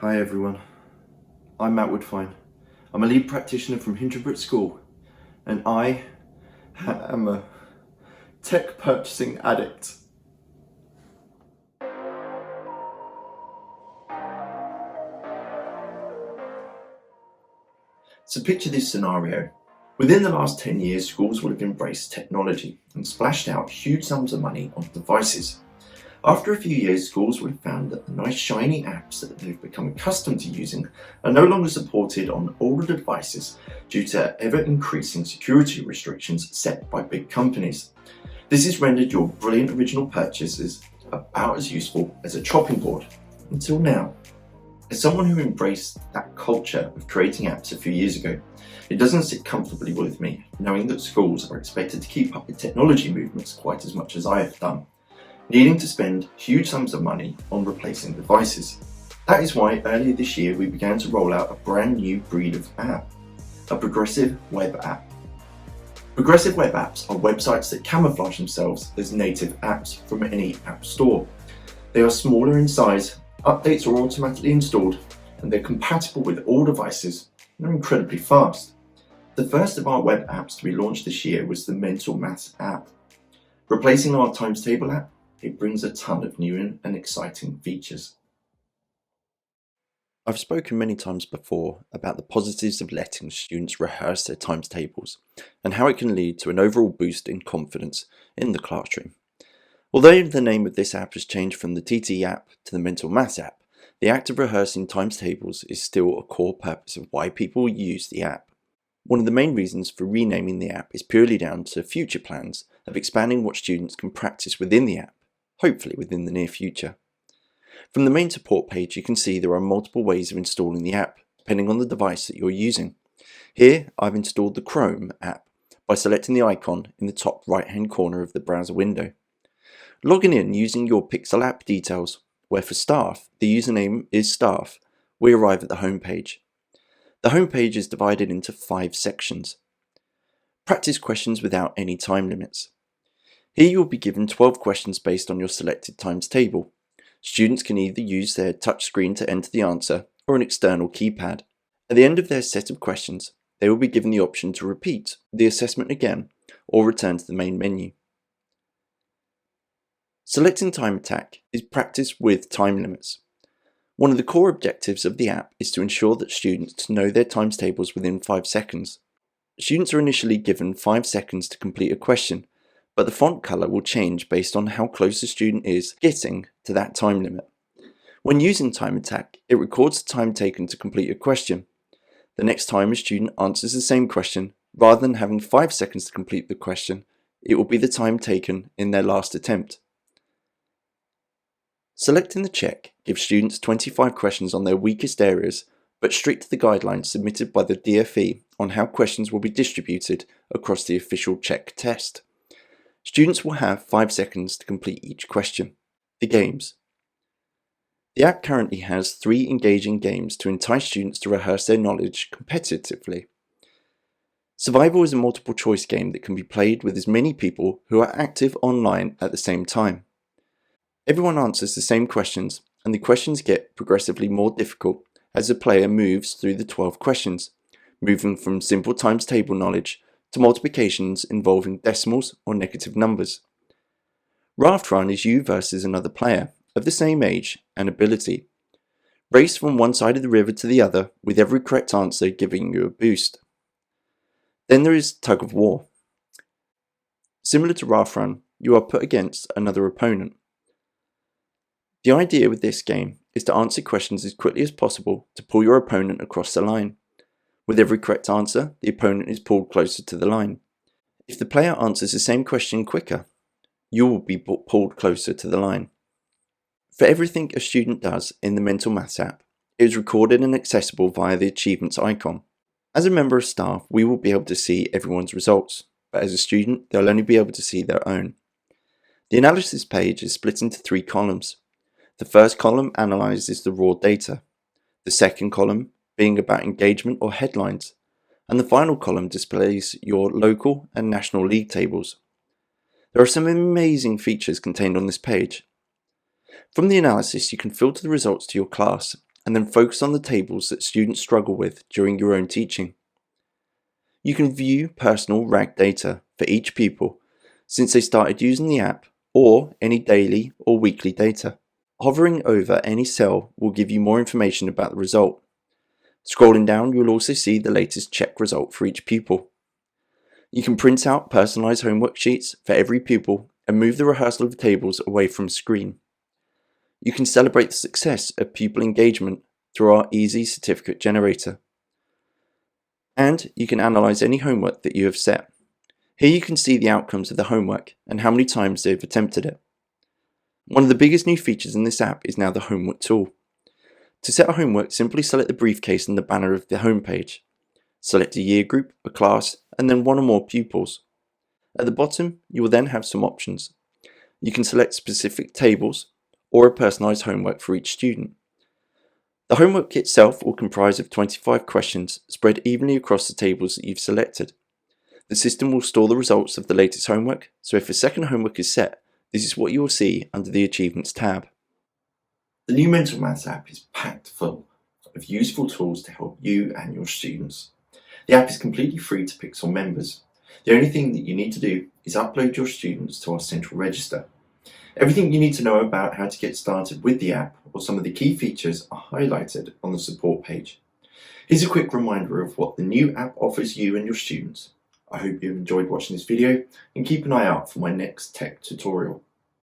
Hi everyone, I'm Matt Woodfine. I'm a lead practitioner from Hintonbrook School and I am a tech purchasing addict. So picture this scenario. Within the last 10 years, schools will have embraced technology and splashed out huge sums of money on devices. After a few years, schools would have found that the nice shiny apps that they've become accustomed to using are no longer supported on older devices due to ever-increasing security restrictions set by big companies. This has rendered your brilliant original purchases about as useful as a chopping board, until now. As someone who embraced that culture of creating apps a few years ago, it doesn't sit comfortably with me knowing that schools are expected to keep up with technology movements quite as much as I have done, needing to spend huge sums of money on replacing devices. That is why earlier this year we began to roll out a brand new breed of app, a progressive web app. Progressive web apps are websites that camouflage themselves as native apps from any app store. They are smaller in size, updates are automatically installed, and they're compatible with all devices and are incredibly fast. The first of our web apps to be launched this year was the Mental Maths app. Replacing our times table app, it brings a ton of new and exciting features. I've spoken many times before about the positives of letting students rehearse their times tables and how it can lead to an overall boost in confidence in the classroom. Although the name of this app has changed from the TT app to the Mental Maths app, the act of rehearsing times tables is still a core purpose of why people use the app. One of the main reasons for renaming the app is purely down to future plans of expanding what students can practice within the app, hopefully within the near future. From the main support page, you can see there are multiple ways of installing the app, depending on the device that you're using. Here, I've installed the Chrome app by selecting the icon in the top right-hand corner of the browser window. Logging in using your PiXL app details, where for staff, the username is staff, we arrive at the home page. The home page is divided into 5 sections. Practice questions without any time limits. Here you will be given 12 questions based on your selected times table. Students can either use their touchscreen to enter the answer or an external keypad. At the end of their set of questions, they will be given the option to repeat the assessment again or return to the main menu. Selecting time attack is practice with time limits. One of the core objectives of the app is to ensure that students know their times tables within 5 seconds. Students are initially given 5 seconds to complete a question, but the font color will change based on how close the student is getting to that time limit. When using time attack, it records the time taken to complete a question. The next time a student answers the same question, rather than having 5 seconds to complete the question, it will be the time taken in their last attempt. Selecting the check gives students 25 questions on their weakest areas, but strict to the guidelines submitted by the DFE on how questions will be distributed across the official check test. Students will have 5 seconds to complete each question. The games. The app currently has 3 engaging games to entice students to rehearse their knowledge competitively. Survival is a multiple choice game that can be played with as many people who are active online at the same time. Everyone answers the same questions, and the questions get progressively more difficult as the player moves through the 12 questions, moving from simple times table knowledge to multiplications involving decimals or negative numbers. Raft Run is you versus another player of the same age and ability. Race from one side of the river to the other, with every correct answer giving you a boost. Then there is Tug of War. Similar to Raft Run, you are put against another opponent. The idea with this game is to answer questions as quickly as possible to pull your opponent across the line. With every correct answer, the opponent is pulled closer to the line. If the player answers the same question quicker, you will be pulled closer to the line. For everything a student does in the Mental Maths app, it is recorded and accessible via the achievements icon. As a member of staff, we will be able to see everyone's results, but as a student, they'll only be able to see their own. The analysis page is split into 3 columns. The first column analyzes the raw data, the second column being about engagement or headlines, and the final column displays your local and national league tables. There are some amazing features contained on this page. From the analysis, you can filter the results to your class and then focus on the tables that students struggle with during your own teaching. You can view personal RAG data for each pupil since they started using the app, or any daily or weekly data. Hovering over any cell will give you more information about the result. Scrolling down, you'll also see the latest check result for each pupil. You can print out personalised homework sheets for every pupil and move the rehearsal of tables away from screen. You can celebrate the success of pupil engagement through our easy certificate generator. And you can analyse any homework that you have set. Here you can see the outcomes of the homework and how many times they've attempted it. One of the biggest new features in this app is now the homework tool. To set a homework, simply select the briefcase and the banner of the homepage. Select a year group, a class, and then one or more pupils. At the bottom, you will then have some options. You can select specific tables or a personalised homework for each student. The homework itself will comprise of 25 questions spread evenly across the tables that you've selected. The system will store the results of the latest homework, so if a second homework is set, this is what you will see under the Achievements tab. The new Mental Maths app is packed full of useful tools to help you and your students. The app is completely free to PiXL members. The only thing that you need to do is upload your students to our central register. Everything you need to know about how to get started with the app or some of the key features are highlighted on the support page. Here's a quick reminder of what the new app offers you and your students. I hope you've enjoyed watching this video and keep an eye out for my next tech tutorial.